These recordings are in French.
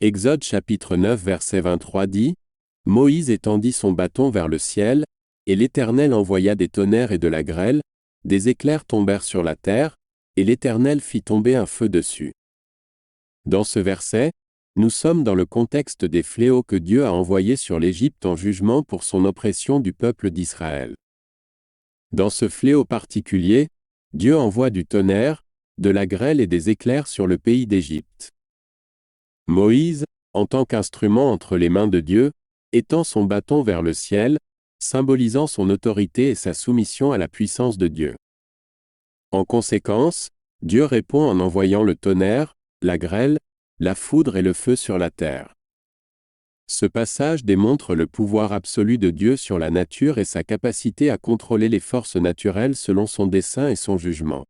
Exode chapitre 9 verset 23 dit, « Moïse étendit son bâton vers le ciel, et l'Éternel envoya des tonnerres et de la grêle, des éclairs tombèrent sur la terre, et l'Éternel fit tomber un feu dessus. » Dans ce verset, nous sommes dans le contexte des fléaux que Dieu a envoyés sur l'Égypte en jugement pour son oppression du peuple d'Israël. Dans ce fléau particulier, Dieu envoie du tonnerre, de la grêle et des éclairs sur le pays d'Égypte. Moïse, en tant qu'instrument entre les mains de Dieu, étend son bâton vers le ciel, symbolisant son autorité et sa soumission à la puissance de Dieu. En conséquence, Dieu répond en envoyant le tonnerre, la grêle, la foudre et le feu sur la terre. Ce passage démontre le pouvoir absolu de Dieu sur la nature et sa capacité à contrôler les forces naturelles selon son dessein et son jugement.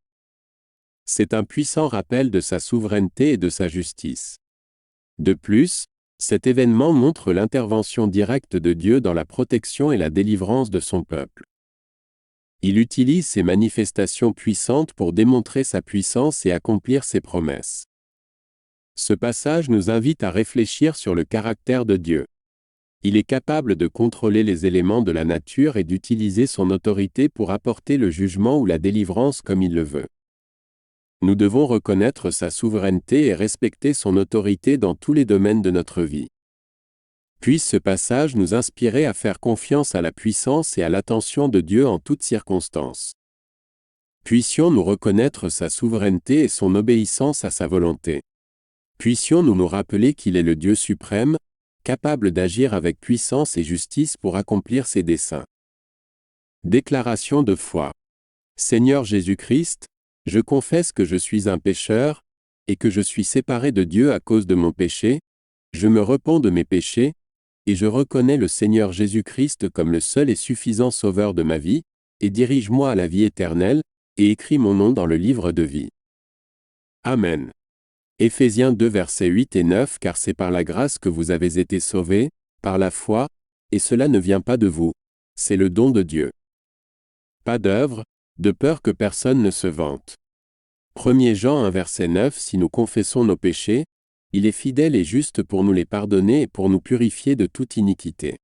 C'est un puissant rappel de sa souveraineté et de sa justice. De plus, cet événement montre l'intervention directe de Dieu dans la protection et la délivrance de son peuple. Il utilise ces manifestations puissantes pour démontrer sa puissance et accomplir ses promesses. Ce passage nous invite à réfléchir sur le caractère de Dieu. Il est capable de contrôler les éléments de la nature et d'utiliser son autorité pour apporter le jugement ou la délivrance comme il le veut. Nous devons reconnaître sa souveraineté et respecter son autorité dans tous les domaines de notre vie. Puisse ce passage nous inspirer à faire confiance à la puissance et à l'attention de Dieu en toutes circonstances. Puissions-nous reconnaître sa souveraineté et son obéissance à sa volonté. Puissions-nous nous rappeler qu'il est le Dieu suprême, capable d'agir avec puissance et justice pour accomplir ses desseins. Déclaration de foi. Seigneur Jésus-Christ, je confesse que je suis un pécheur, et que je suis séparé de Dieu à cause de mon péché, je me repens de mes péchés, et je reconnais le Seigneur Jésus-Christ comme le seul et suffisant sauveur de ma vie, et dirige-moi à la vie éternelle, et écris mon nom dans le livre de vie. Amen. Éphésiens 2 versets 8 et 9 Car c'est par la grâce que vous avez été sauvés, par la foi, et cela ne vient pas de vous, c'est le don de Dieu. Pas d'œuvre, de peur que personne ne se vante. 1 Jean 1 verset 9 Si nous confessons nos péchés, il est fidèle et juste pour nous les pardonner et pour nous purifier de toute iniquité.